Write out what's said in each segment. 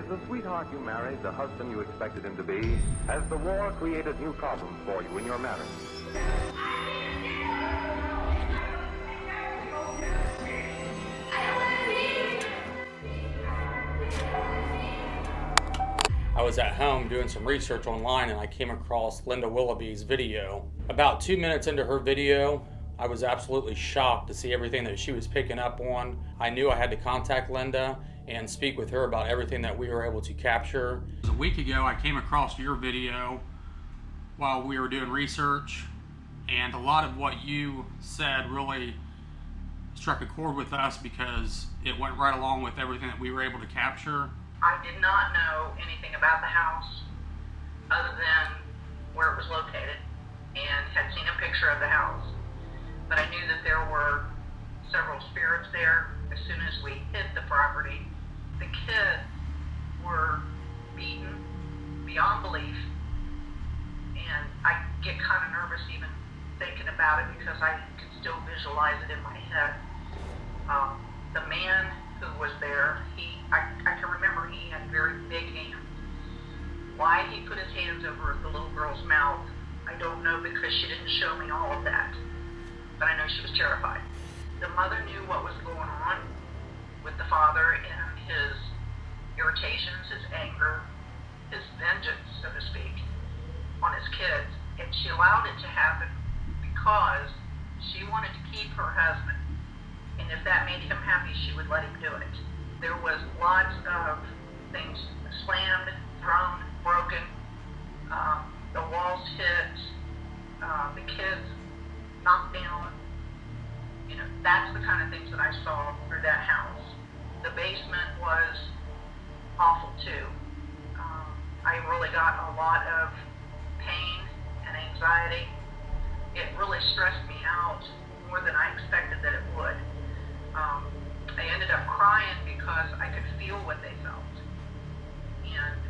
Is the sweetheart you married the husband you expected him to be? Has the war created new problems for you in your marriage? I was at home doing some research online and I came across Linda Willoughby's video. About 2 minutes into her video, I was absolutely shocked to see everything that she was picking up on. I knew I had to contact Linda and speak with her about everything that we were able to capture. A week ago, I came across your video while we were doing research, and a lot of what you said really struck a chord with us because it went right along with everything that we were able to capture. I did not know anything about the house other than where it was located and had seen a picture of the house. But I knew that there were several spirits there. As soon as we hit the property, the kids were beaten beyond belief. And I get kind of nervous even thinking about it because I can still visualize it in my head. The man who was there, I can remember he had very big hands. Why he put his hands over the little girl's mouth, I don't know because she didn't show me all of that. But I know she was terrified. The mother knew what was going on with the father and his irritations, his anger, his vengeance, so to speak, on his kids. And she allowed it to happen because she wanted to keep her husband. And if that made him happy, she would let him do it. There was lots of things slammed, thrown, broken. The walls hit. The kids knocked down. You know, that's the kind of things that I saw through that house. The basement was awful too. I really got a lot of pain and anxiety. It really stressed me out more than I expected that it would. I ended up crying because I could feel what they felt, and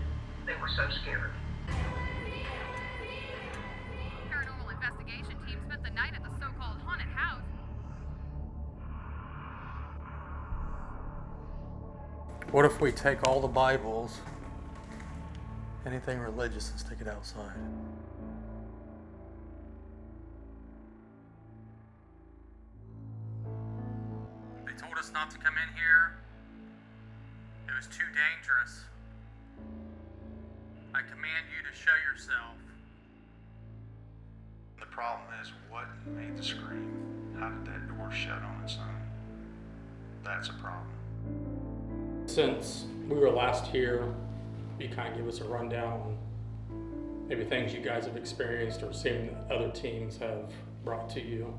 they were so scared. Paranormal investigation team spent the night at the so-called haunted house. What if we take all the Bibles, anything religious, and stick it outside? They told us not to come in here. It was too dangerous. I command you to show yourself. The problem is, what made the scream? How did that door shut on its own? That's a problem. Since we were last here, you kind of give us a rundown on maybe things you guys have experienced or seen that other teams have brought to you.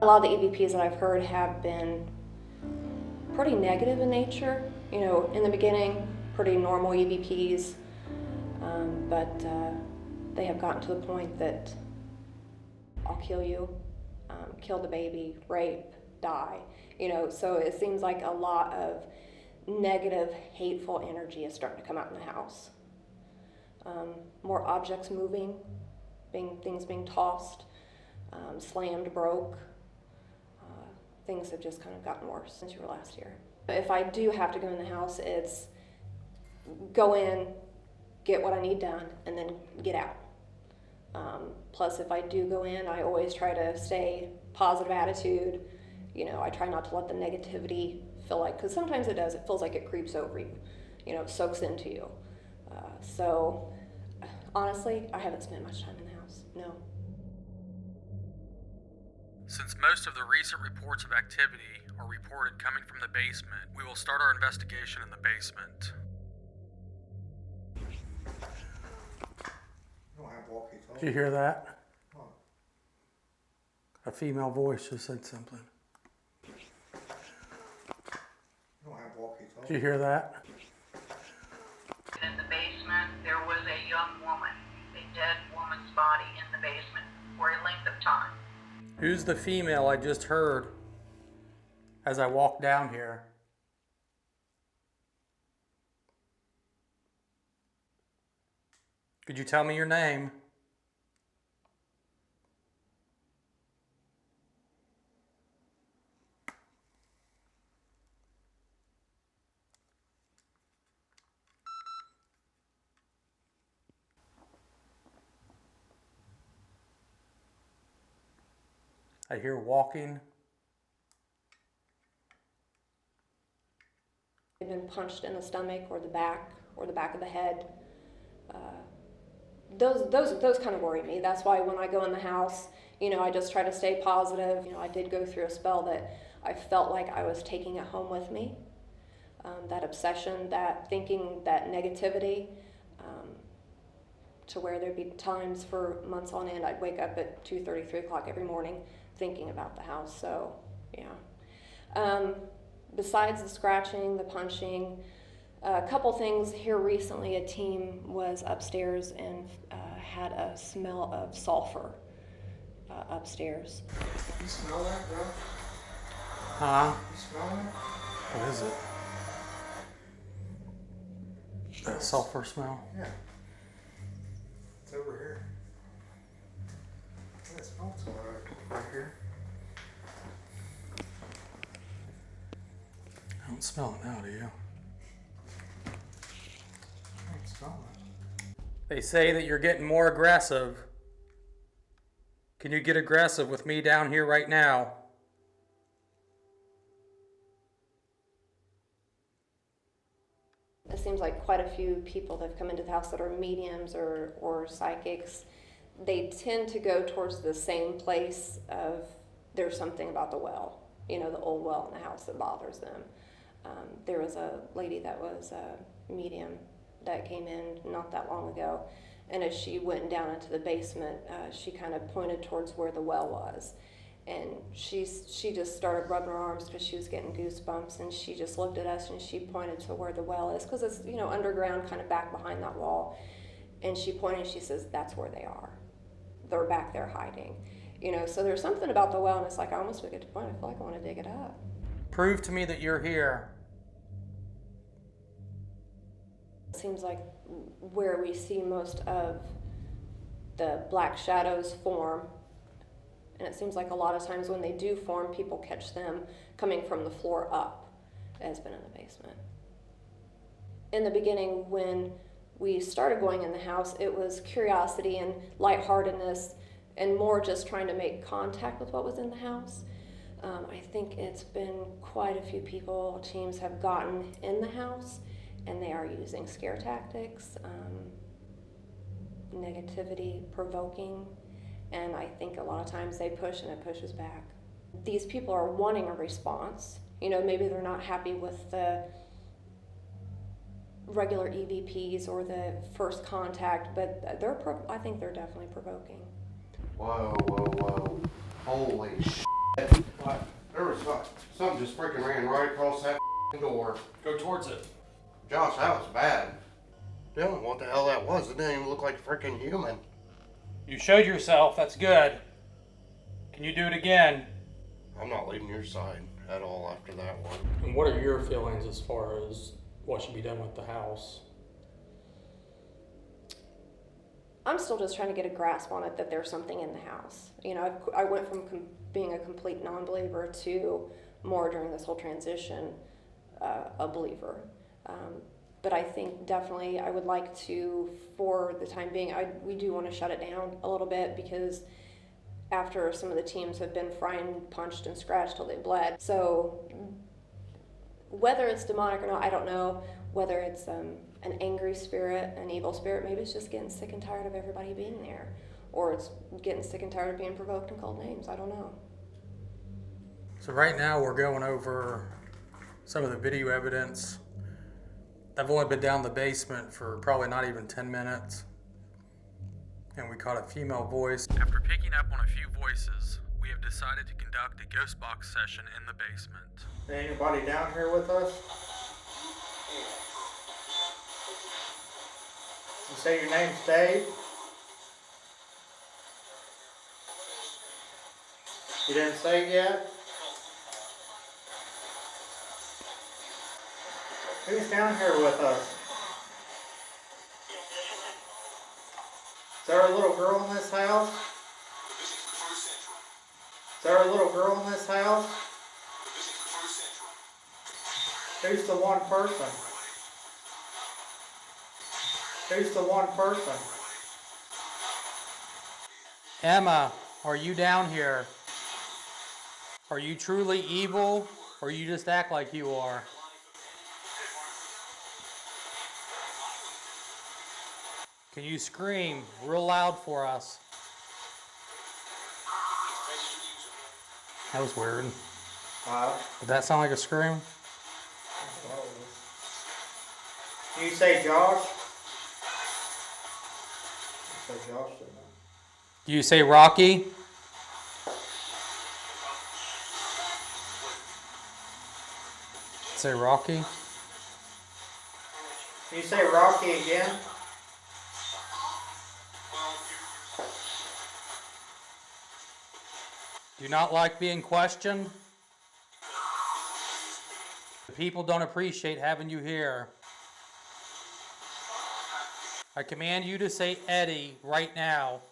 A lot of the EVPs that I've heard have been pretty negative in nature. You know, in the beginning, pretty normal EVPs, but they have gotten to the point that I'll kill you, kill the baby, rape, die. You know, so it seems like a lot of negative, hateful energy is starting to come out in the house. More objects moving, things being tossed, slammed, broke. Things have just kind of gotten worse since you were last here. If I do have to go in the house, it's go in, get what I need done, and then get out. Plus, if I do go in, I always try to stay positive attitude. You know, I try not to let the negativity feel like, because sometimes it does, it feels like it creeps over you, you know, it soaks into you. So, honestly, I haven't spent much time in the house, no. Since most of the recent reports of activity are reported coming from the basement, we will start our investigation in the basement. Did you hear that? A female voice just said something. Did you hear that? In the basement, there was a young woman, a dead woman's body in the basement for a length of time. Who's the female I just heard as I walked down here? Could you tell me your name? I hear walking. They've been punched in the stomach or the back of the head. Those kind of worry me. That's why when I go in the house, I just try to stay positive. I did go through a spell that I felt like I was taking it home with me. That obsession, that thinking, that negativity, to where there'd be times for months on end I'd wake up at 2:30, 3 o'clock every morning thinking about the house. So, yeah. Besides the scratching, the punching, a couple things here recently. A team was upstairs and had a smell of sulfur upstairs. You smell that, bro? Huh? You smell that? What is it? That sulfur smell? Yeah. It's over here. Yeah, it smells alright right here. I don't smell it now, do you? I don't smell it. They say that you're getting more aggressive. Can you get aggressive with me down here right now? It seems like quite a few people that have come into the house that are mediums or psychics, they tend to go towards the same place of there's something about the well, the old well in the house that bothers them. There was a lady that was a medium that came in not that long ago, and as she went down into the basement, she kind of pointed towards where the well was. And she just started rubbing her arms because she was getting goosebumps, and she just looked at us and she pointed to where the well is, because it's underground, kind of back behind that wall. And she pointed, she says, that's where they are. They're back there hiding. So there's something about the well, and it's like I almost would get to the point I feel like I want to dig it up. Prove to me that you're here. It seems like where we see most of the black shadows form. And it seems like a lot of times when they do form, people catch them coming from the floor up, has been in the basement. In the beginning, when we started going in the house, it was curiosity and lightheartedness and more just trying to make contact with what was in the house. I think it's been quite a few people, teams have gotten in the house, and they are using scare tactics, negativity, provoking. And I think a lot of times they push and it pushes back. These people are wanting a response. Maybe they're not happy with the regular EVPs or the first contact, but I think they're definitely provoking. Whoa. Holy shit. What? There was something just freaking ran right across that door. Go towards it. Josh, that was bad. Dylan, what the hell that was? It didn't even look like a freaking human. You showed yourself, that's good. Can you do it again? I'm not leaving your side at all after that one. And what are your feelings as far as what should be done with the house? I'm still just trying to get a grasp on it, that there's something in the house. I went from being a complete non-believer to more during this whole transition, a believer. But I think definitely I would like to, for the time being, we do want to shut it down a little bit, because after some of the teams have been fried, punched, and scratched till they bled. So whether it's demonic or not, I don't know. Whether it's an angry spirit, an evil spirit, maybe it's just getting sick and tired of everybody being there. Or it's getting sick and tired of being provoked and called names. I don't know. So right now we're going over some of the video evidence. I've only been down the basement for probably not even 10 minutes. And we caught a female voice. After picking up on a few voices, we have decided to conduct a ghost box session in the basement. Anybody down here with us? You say your name's Dave? You didn't say it yet? Who's down here with us? Is there a little girl in this house? Is there a little girl in this house? Who's the one person? Who's the one person? Emma, are you down here? Are you truly evil, or you just act like you are? Can you scream real loud for us? That was weird. Did that sound like a scream? Do you say Josh? You say Josh, didn't I? Do you say Rocky? Say Rocky? Do you say Rocky again? Do you not like being questioned? The people don't appreciate having you here. I command you to say Eddie right now.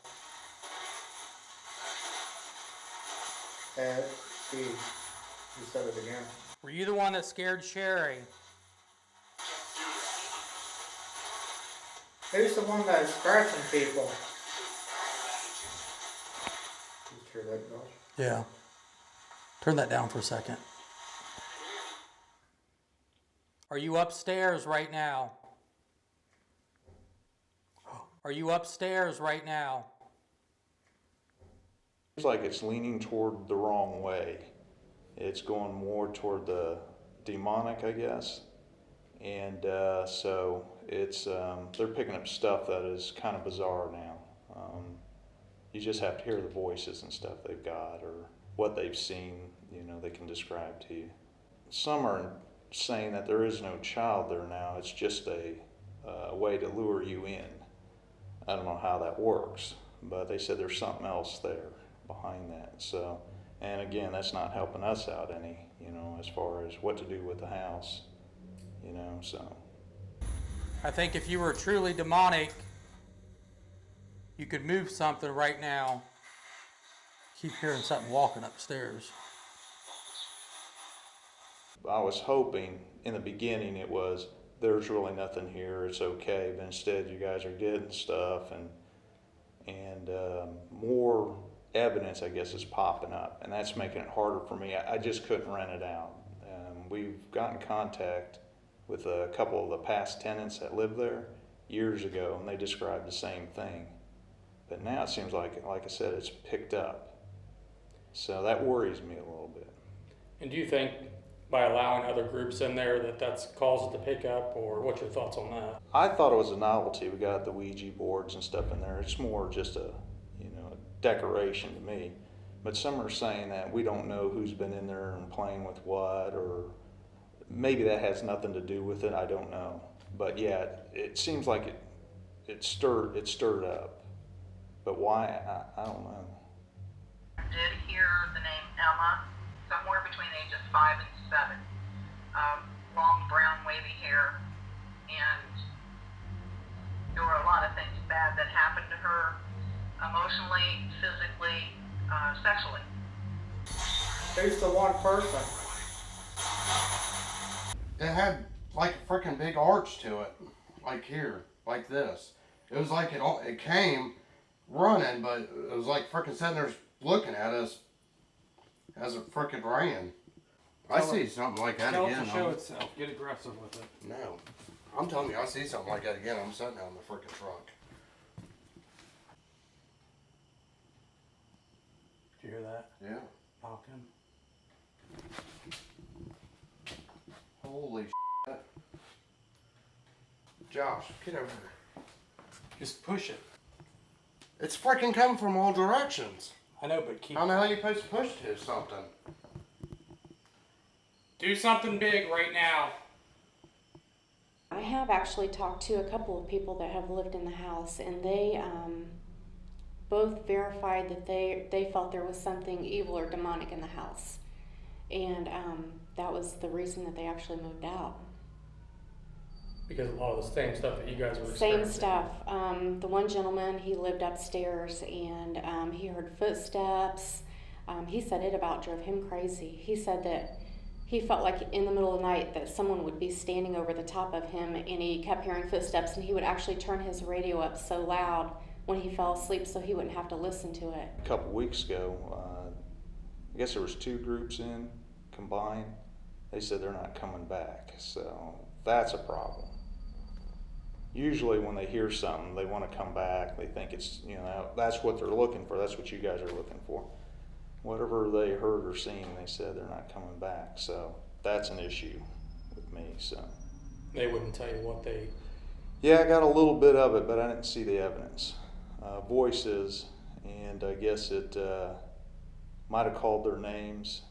Ed, Steve, you said it again. Were you the one that scared Sherry? Who's the one that is scratching people? You hear that, Josh? Yeah. Turn that down for a second. Are you upstairs right now? Are you upstairs right now? Seems like it's leaning toward the wrong way. It's going more toward the demonic, I guess. And so it's they're picking up stuff that is kind of bizarre now. You just have to hear the voices and stuff they've got or what they've seen, you know, they can describe to you. Some are saying that there is no child there now. It's just a way to lure you in. I don't know how that works, but they said there's something else there behind that. So, and again, that's not helping us out any, you know, as far as what to do with the house, you know, so. I think if you were truly demonic, you could move something right now. Keep hearing something walking upstairs. I was hoping in the beginning it was, there's really nothing here, it's okay, but instead you guys are getting stuff and more evidence, I guess, is popping up, and that's making it harder for me. I just couldn't rent it out. We've gotten contact with a couple of the past tenants that lived there years ago, and they described the same thing. But now it seems like I said, it's picked up. So that worries me a little bit. And do you think by allowing other groups in there that's caused it to pick up, or what's your thoughts on that? I thought it was a novelty. We got the Ouija boards and stuff in there. It's more just a, you know, decoration to me. But some are saying that we don't know who's been in there and playing with what, or maybe that has nothing to do with it. I don't know. But yeah, it seems like it stirred up. But why? I don't know. I did hear the name Emma, somewhere between the ages 5 and 7. Long brown wavy hair, and there were a lot of things bad that happened to her, emotionally, physically, sexually. Who's the one person? It had like a freaking big arch to it, like here, like this. It was like it came running, but it was like freaking sitting there looking at us as it freaking ran. I see something like that again. Show itself. Get aggressive with it. No, I'm telling you, I see something like that again. I'm sitting out in the freaking truck. Did you hear that? Yeah. Knocking. Holy shit. Josh, get over here. Just push it. It's freaking coming from all directions. I know, but keep. How the hell are you supposed to push to something? Do something big right now. I have actually talked to a couple of people that have lived in the house, and they both verified that they felt there was something evil or demonic in the house. And that was the reason that they actually moved out. Because a lot of the same stuff that you guys were Same experiencing. stuff. The one gentleman, he lived upstairs, and he heard footsteps. He said it about drove him crazy. He said that he felt like in the middle of the night that someone would be standing over the top of him, and he kept hearing footsteps, and he would actually turn his radio up so loud when he fell asleep so he wouldn't have to listen to it. A couple weeks ago, I guess there was 2 groups in combined. They said they're not coming back, so that's a problem. Usually when they hear something, they want to come back. They think it's, that's what they're looking for. That's what you guys are looking for. Whatever they heard or seen, they said they're not coming back. So that's an issue with me. So They wouldn't tell you what they... yeah, I got a little bit of it, but I didn't see the evidence. Voices, and I guess it might have called their names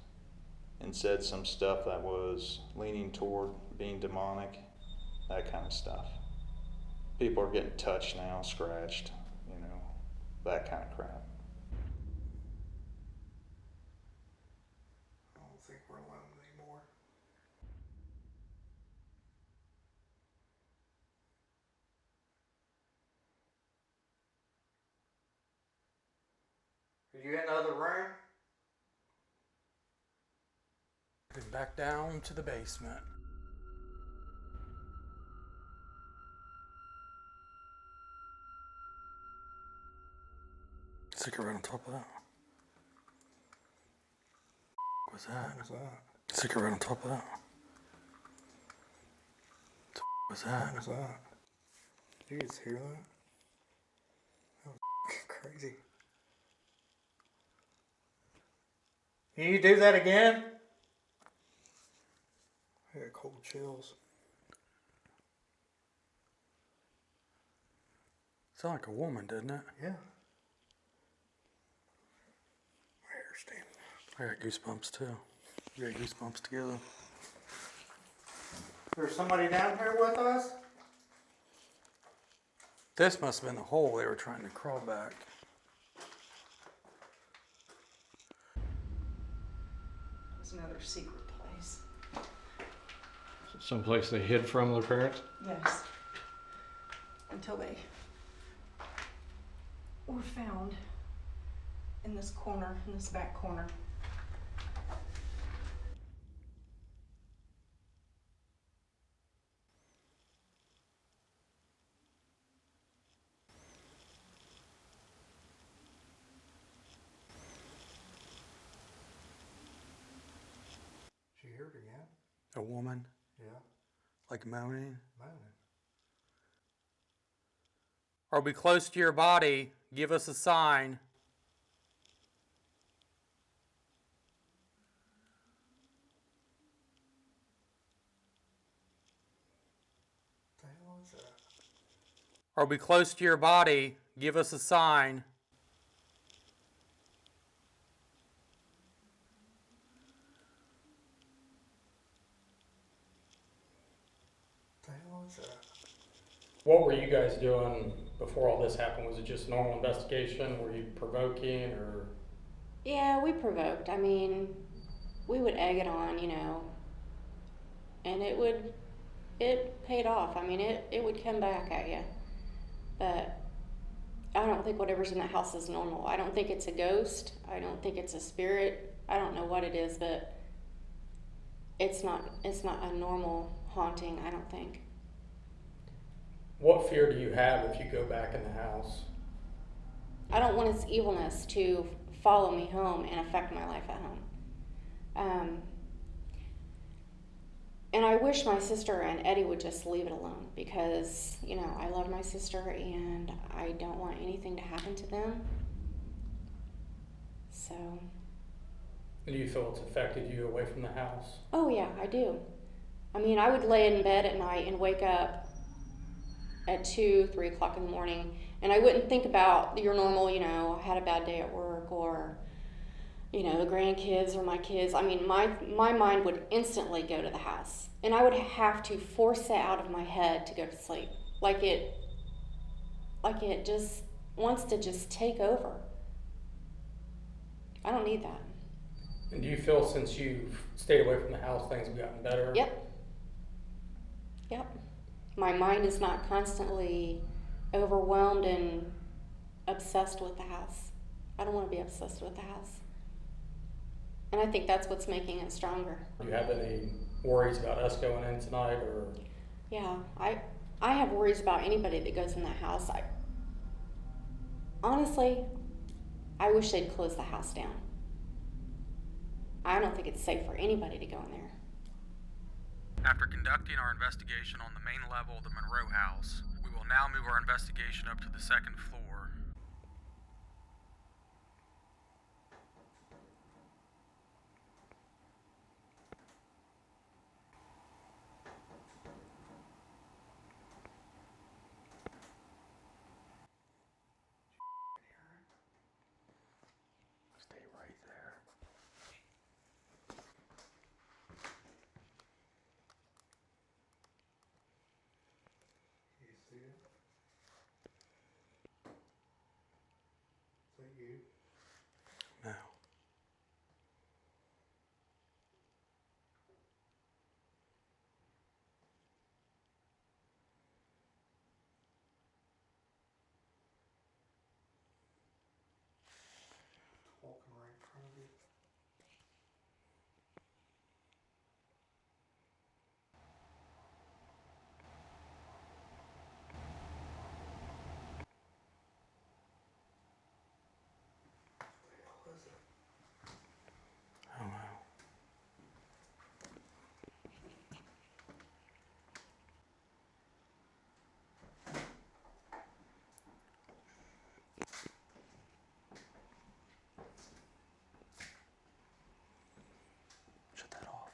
and said some stuff that was leaning toward being demonic, that kind of stuff. People are getting touched now, scratched, that kind of crap. I don't think we're alone anymore. Are you in the other room? Back down to the basement. Cigarette on top of that. What's that? What was that? Cigarette on top of that. What's that? What was that? Did you guys hear that? That was crazy. Can you do that again? I got cold chills. Sound like a woman, doesn't it? Yeah. My hair's standing up. I got goosebumps too. We got goosebumps together. There's somebody down here with us? This must have been the hole they were trying to crawl back. It was another secret place. Someplace they hid from their parents? Yes. Until they were found in this corner, in this back corner. She heard again? A woman, Yeah. like moaning. Moaning. Are we close to your body? Give us a sign. What the hell is that? Are we close to your body? Give us a sign. What the hell is that? What were you guys doing before all this happened? Was it just normal investigation? Were you provoking or? Yeah, we provoked. I mean, we would egg it on, and it paid off. I mean, it would come back at you. But I don't think whatever's in that house is normal. I don't think it's a ghost. I don't think it's a spirit. I don't know what it is, but it's not a normal haunting, I don't think. What fear do you have if you go back in the house? I don't want its evilness to follow me home and affect my life at home. And I wish my sister and Eddie would just leave it alone because, I love my sister and I don't want anything to happen to them. So. Do you feel it's affected you away from the house? Oh yeah, I do. I mean, I would lay in bed at night and wake up at 2, 3 o'clock in the morning, and I wouldn't think about your normal, I had a bad day at work or, the grandkids or my kids. I mean, my mind would instantly go to the house, and I would have to force it out of my head to go to sleep, like it just wants to just take over. I don't need that. And do you feel since you've stayed away from the house, things have gotten better? Yep. My mind is not constantly overwhelmed and obsessed with the house. I don't want to be obsessed with the house. And I think that's what's making it stronger. Do you have any worries about us going in tonight or? Yeah, I have worries about anybody that goes in that house. Honestly, I wish they'd close the house down. I don't think it's safe for anybody to go in there. After conducting our investigation on the main level of the Monroe House, we will now move our investigation up to the second floor. Stay right there. You see it? Is that you? No. Walking right in front of you. What is it? I don't know. Shut that off.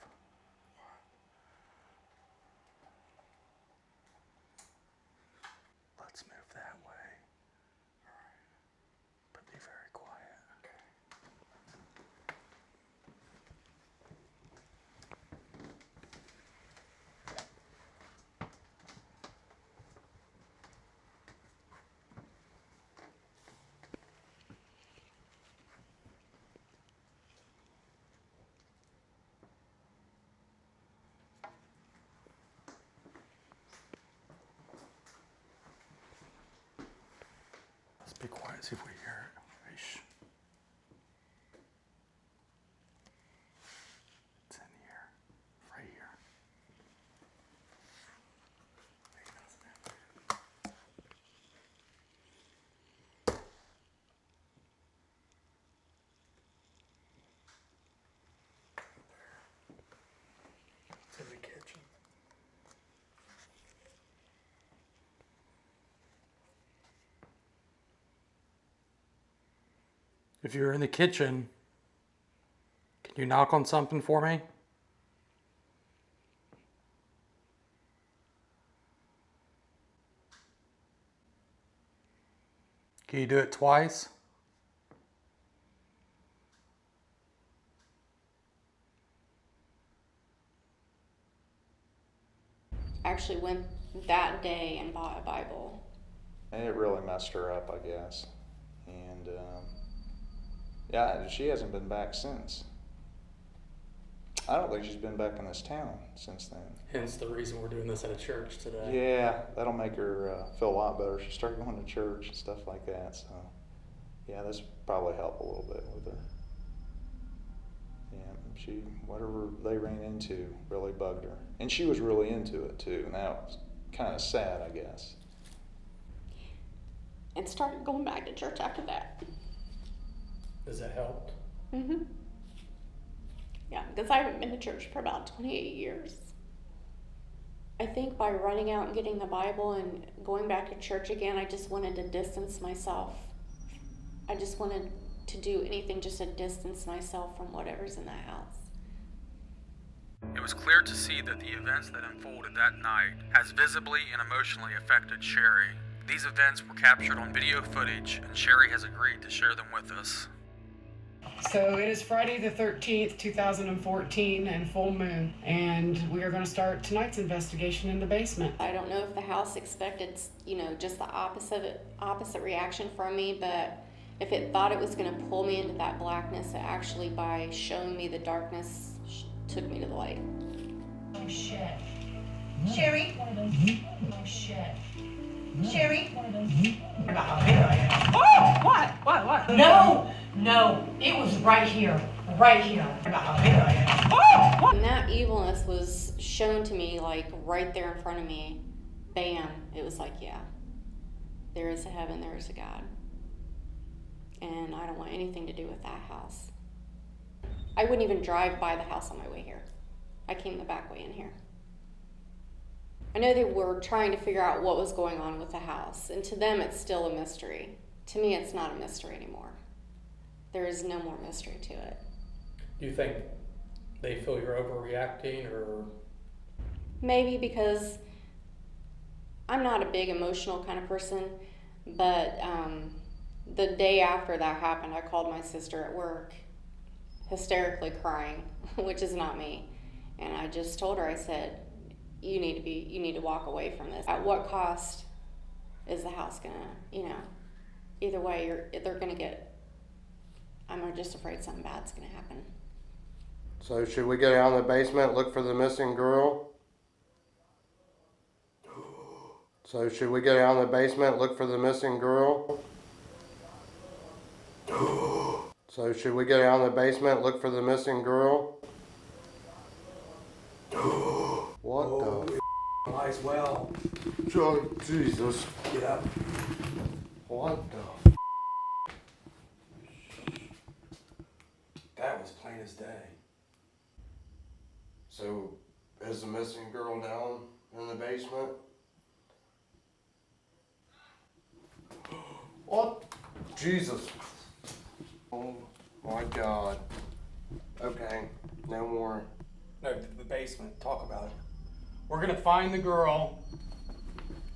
Let's move that way. But be very quiet. Let's be quiet, see if we hear it. Shh. It's in here. Right here. It's in the kitchen. If you're in the kitchen, can you knock on something for me? Can you do it twice? I actually went that day and bought a Bible. And it really messed her up, I guess. And yeah, she hasn't been back since. I don't think she's been back in this town since then. Hence the reason we're doing this at a church today. Yeah, that'll make her feel a lot better. She'll start going to church and stuff like that. So, yeah, this probably help a little bit with her. Yeah, whatever they ran into really bugged her. And she was really into it too. And that was kind of sad, I guess. And started going back to church after that. Does that help? Mm-hmm. Yeah, because I haven't been to church for about 28 years. I think by running out and getting the Bible and going back to church again, I just wanted to distance myself. I just wanted to do anything just to distance myself from whatever's in that house. It was clear to see that the events that unfolded that night has visibly and emotionally affected Sherry. These events were captured on video footage, and Sherry has agreed to share them with us. So it is Friday the 13th, 2014, and full moon, and we are going to start tonight's investigation in the basement. I don't know if the house expected, just the opposite reaction from me, but if it thought it was going to pull me into that blackness, it actually, by showing me the darkness, took me to the light. Oh shit. Sherry? Oh shit. Sherry? Oh, what? No, it was right here. Oh, what? And that evilness was shown to me, like, right there in front of me. Bam. It was like, yeah, there is a heaven, there is a God. And I don't want anything to do with that house. I wouldn't even drive by the house on my way here. I came the back way in here. I know they were trying to figure out what was going on with the house, and to them it's still a mystery. To me, it's not a mystery anymore. There is no more mystery to it. Do you think they feel you're overreacting, or? Maybe because I'm not a big emotional kind of person, but the day after that happened, I called my sister at work, hysterically crying, which is not me. And I just told her, I said, you need to walk away from this. At what cost is the house gonna, either way, they're gonna get, I'm just afraid something bad's gonna happen. So should we go down to the basement, look for the missing girl? So should we go down to the basement, look for the missing girl? So should we go down to the basement, look for the missing girl? What the? Might as well. Jesus. Get up. What the? That was plain as day. So, is the missing girl down in the basement? What? Jesus. Oh my God. Okay, no more. No, the basement. Talk about it. We're gonna find the girl.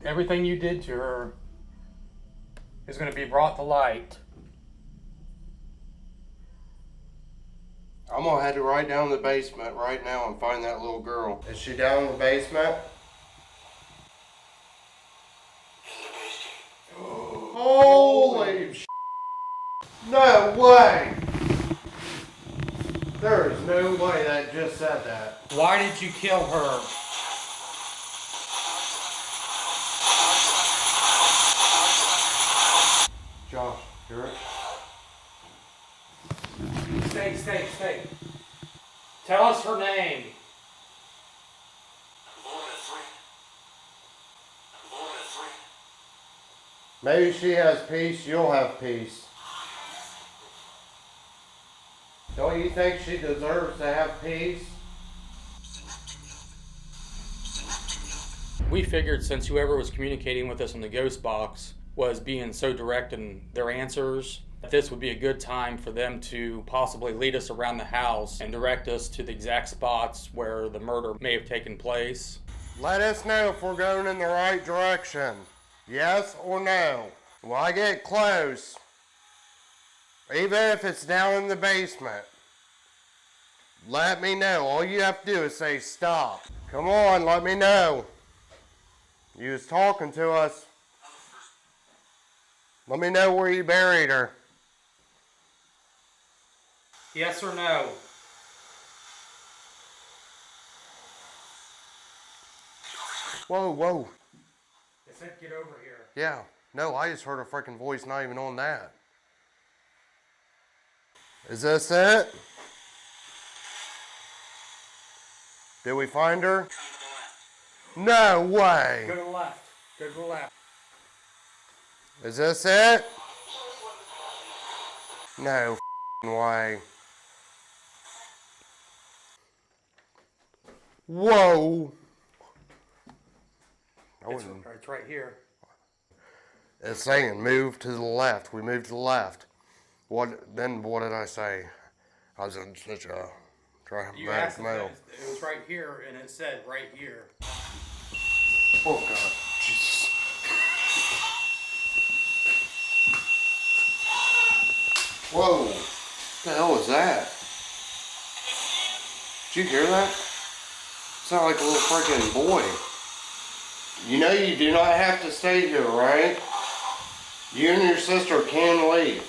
Everything you did to her is gonna be brought to light. I'm gonna head right down the basement right now and find that little girl. Is she down in the basement? Holy sh**. No way! There is no way that just said that. Why did you kill her? Josh, hear it? Stay. Tell us her name. Maybe she has peace, you'll have peace. Don't you think she deserves to have peace? We figured since whoever was communicating with us in the ghost box was being so direct in their answers, that this would be a good time for them to possibly lead us around the house and direct us to the exact spots where the murder may have taken place. Let us know if we're going in the right direction. Yes or no? When I get close, even if it's down in the basement, let me know. All you have to do is say stop. Come on, let me know. You was talking to us. Let me know where you buried her. Yes or no? Whoa. It said get over here. Yeah. No, I just heard a freaking voice not even on that. Is this it? Did we find her? No way. Go to the left. Go to the left. Is this it? No way. Whoa. It's right here. It's saying move to the left. We moved to the left. What did I say? I was in such a You asked dramatic mode. it was right here, and it said right here. Oh God, Jesus. Whoa, what the hell was that? Did you hear that? Sounded like a little freaking boy. You know you do not have to stay here, right? You and your sister can leave.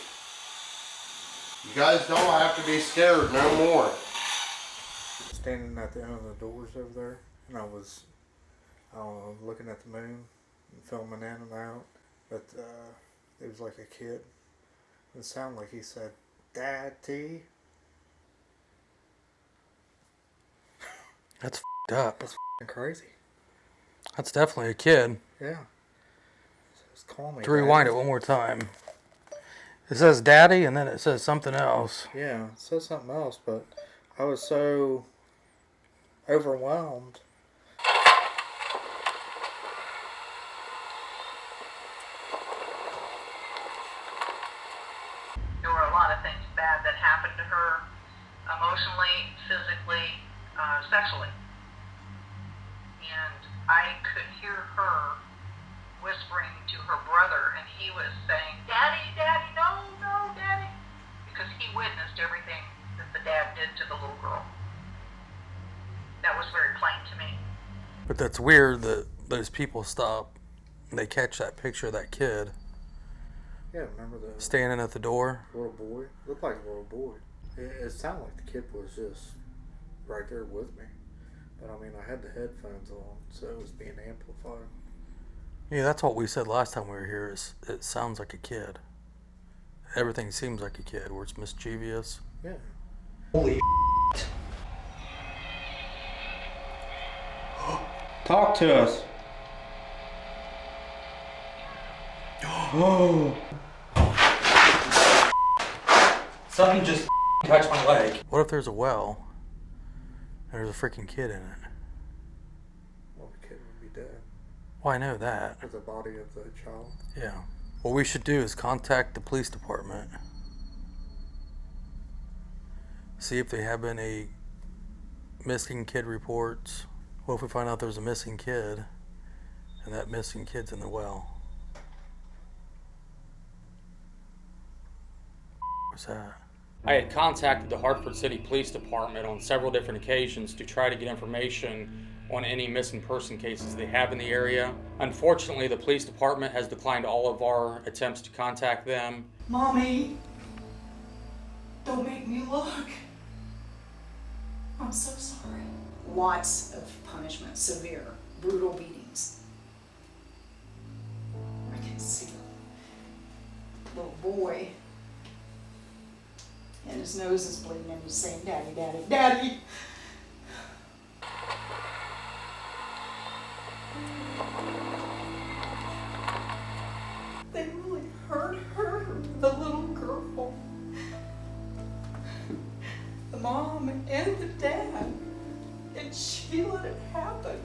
You guys don't have to be scared no more. Standing at the end of the doors over there, and I was looking at the moon and filming in and out, but it was like a kid. It sounded like he said, "Daddy." That's f***ed up. That's f***ing crazy. That's definitely a kid. Yeah. Just call me. To rewind it one more time. It says daddy and then it says something else. Yeah, it says something else, but I was so overwhelmed. There were a lot of things bad that happened to her, emotionally, physically, sexually. And I could hear her whispering to her brother, and he was saying, "Daddy, Daddy, no, no, Daddy," because he witnessed everything that the dad did to the little girl. That was very plain to me. But that's weird that those people stop and they catch that picture of that kid. Yeah, remember the standing at the door? Little boy. Looked like a little boy. It sounded like the kid was just right there with me. But I mean, I had the headphones on, so it was being amplified. Yeah, that's what we said last time we were here. Is it sounds like a kid. Everything seems like a kid, where it's mischievous. Yeah. Holy Talk to us. Oh. Something just touched my leg. What if there's a well and there's a freaking kid in it? Well, the kid would be dead. Well, I know that. With the body of the child. Yeah. What we should do is contact the police department. See if they have any missing kid reports. What if we find out there's a missing kid and that missing kid's in the well? What's that? I had contacted the Hartford City Police Department on several different occasions to try to get information on any missing person cases they have in the area. Unfortunately, the police department has declined all of our attempts to contact them. Mommy, don't make me look. I'm so sorry. Lots of punishment, severe, brutal beatings. I can see the little boy, and his nose is bleeding, and he's saying, "Daddy, Daddy, Daddy." They really hurt her, the little girl. The mom and the dad. And she let it happen.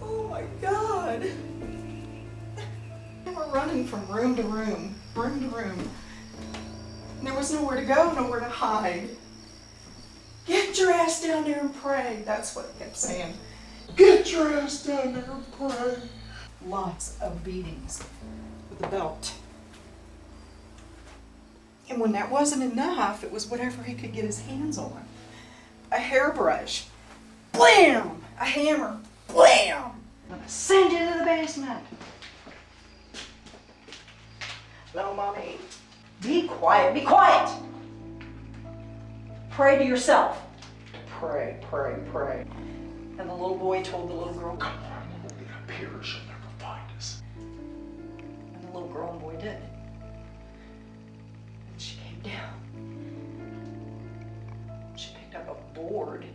Oh my God. They were running from room to room, room to room. And there was nowhere to go, nowhere to hide. Get your ass down there and pray. That's what I kept saying. Get your ass down there and pray. Lots of beatings with a belt. And when that wasn't enough, it was whatever he could get his hands on. A hairbrush, blam! A hammer, blam! I'm gonna send you to the basement. No, Mommy. Be quiet, be quiet! Pray to yourself. Pray, pray, pray. And the little boy told the little girl, "Come on, we'll be up here, she'll never find us." and the little girl and boy did. And she came down. She picked up a board,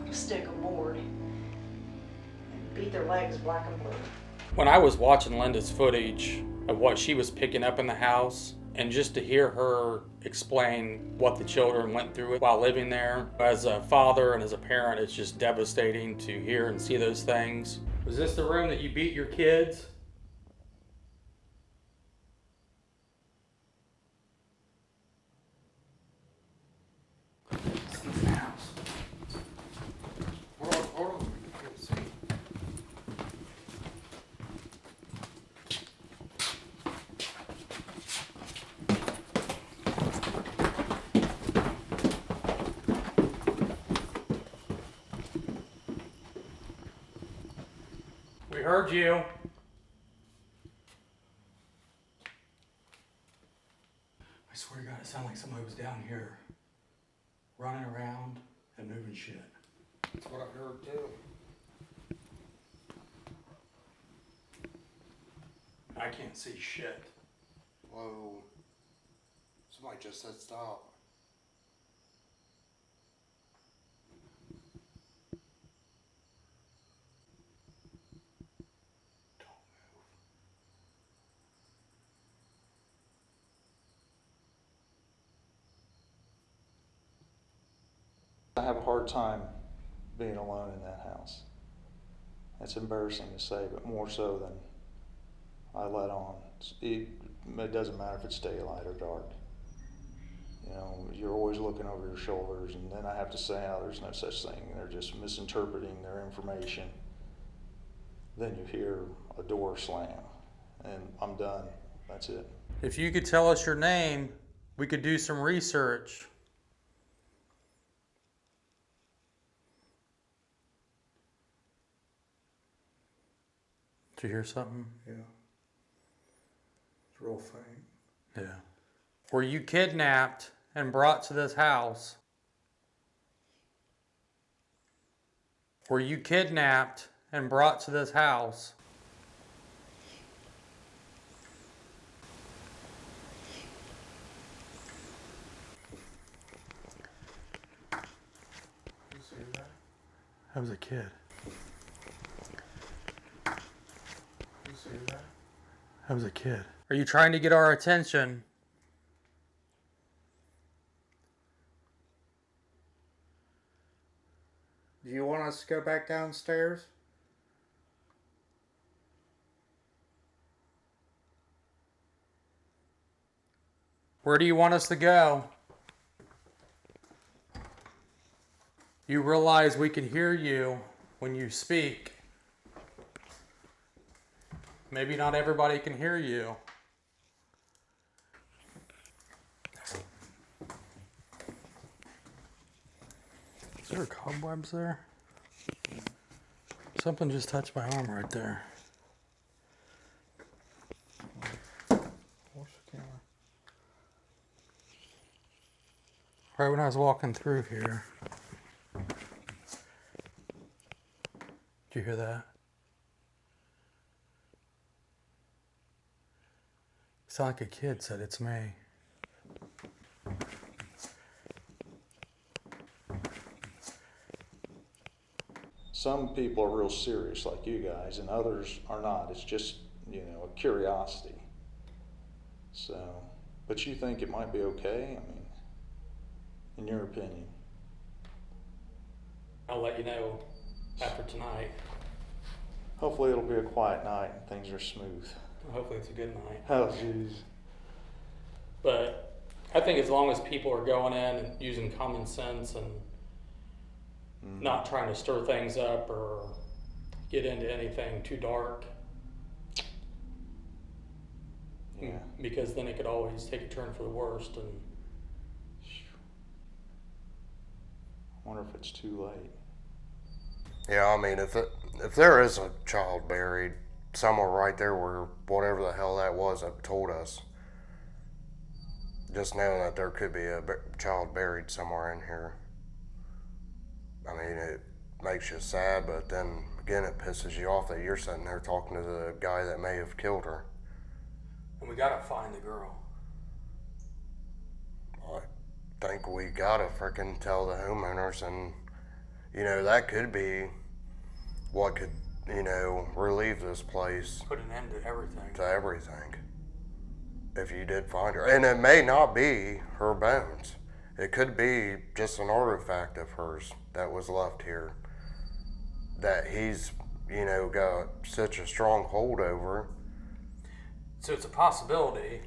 a stick of board, and beat their legs black and blue. When I was watching Linda's footage of what she was picking up in the house, and just to hear her explain what the children went through while living there, as a father and as a parent, it's just devastating to hear and see those things. Was this the room that you beat your kids? Hold on. I can't see. We heard you. I swear to God, it sounded like somebody was down here running around and moving shit. That's what I heard too. I can't see shit. Whoa. Somebody just said stop. I have a hard time being alone in that house. It's embarrassing to say, but more so than I let on. It doesn't matter if it's daylight or dark. You know, you're always looking over your shoulders, and then I have to say, oh, there's no such thing. They're just misinterpreting their information. Then you hear a door slam, and I'm done. That's it. If you could tell us your name, we could do some research. Did you hear something? Yeah. It's real faint. Yeah. Were you kidnapped and brought to this house? Were you kidnapped and brought to this house? You see that? I was a kid. You see that? I was a kid. Are you trying to get our attention? Do you want us to go back downstairs? Where do you want us to go? You realize we can hear you when you speak. Maybe not everybody can hear you. Is there cobwebs there? Something just touched my arm right there. Where's the camera? Right when I was walking through here. Did you hear that? Sound like a kid said, "It's me." Some people are real serious like you guys, and others are not. It's just, you know, a curiosity. So, but you think it might be okay? I mean, in your opinion? I'll let you know after tonight. Hopefully it'll be a quiet night and things are smooth. Hopefully it's a good night. Oh, jeez. But I think as long as people are going in and using common sense and not trying to stir things up or get into anything too dark. Yeah. Because then it could always take a turn for the worst. And I wonder if it's too late. Yeah, I mean, if there is a child buried somewhere right there where whatever the hell that was that told us, just knowing that there could be a child buried somewhere in here, I mean, it makes you sad, but then again, it pisses you off that you're sitting there talking to the guy that may have killed her. we gotta find the girl. I think we gotta frickin' tell the homeowners, and you know, that could be what could, you know, relieve this place. Put an end to everything. To everything. If you did find her. And it may not be her bones. It could be just an artifact of hers that was left here that he's, you know, got such a strong hold over. So it's a possibility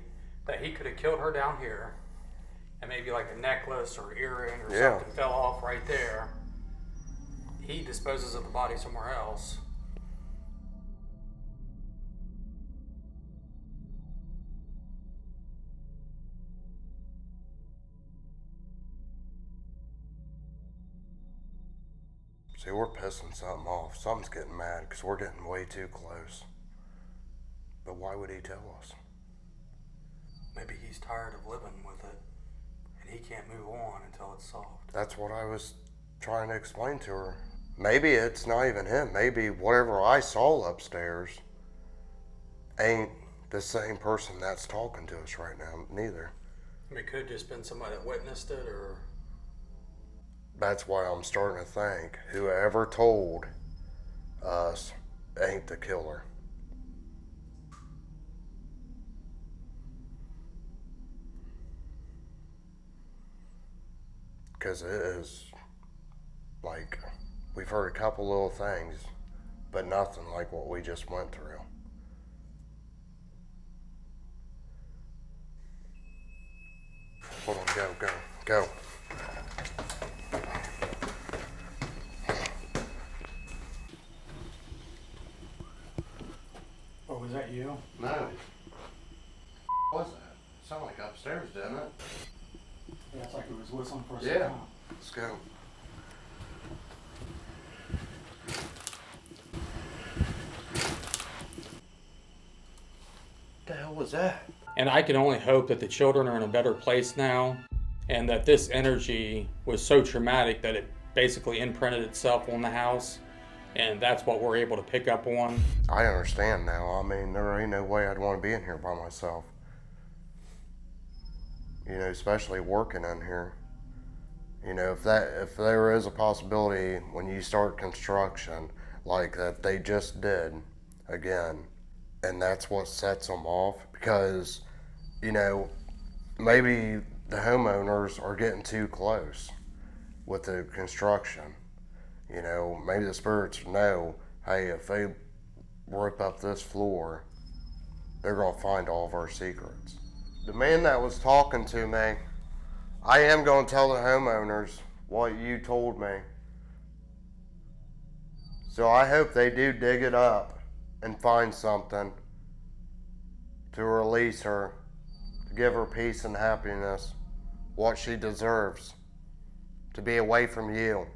that he could have killed her down here, and maybe like a necklace or earring or something fell off right there. He disposes of the body somewhere else. See, we're pissing something off. Something's getting mad because we're getting way too close. But why would he tell us? Maybe he's tired of living with it, and he can't move on until it's solved. That's what I was trying to explain to her. Maybe it's not even him. Maybe whatever I saw upstairs ain't the same person that's talking to us right now, neither. I mean, it could have just been somebody that witnessed it, or... That's why I'm starting to think whoever told us ain't the killer. Because it is Like, we've heard a couple little things, but nothing like what we just went through. Hold on, go. Oh, was that you? No. What was that? Sounded like upstairs, didn't it? Yeah, it's like it was whistling for us. Yeah. Let's go. What the hell was that? And I can only hope that the children are in a better place now, and that this energy was so traumatic that it basically imprinted itself on the house, and that's what we're able to pick up on. I understand now. I mean, there ain't no way I'd want to be in here by myself. You know, especially working in here. You know, if there is a possibility when you start construction like that they just did again, and that's what sets them off, because, you know, maybe the homeowners are getting too close with the construction. You know, maybe the spirits know, hey, if they rip up this floor, they're gonna find all of our secrets. The man that was talking to me, I am gonna tell the homeowners what you told me. So I hope they do dig it up and find something to release her, to give her peace and happiness, what she deserves, to be away from you.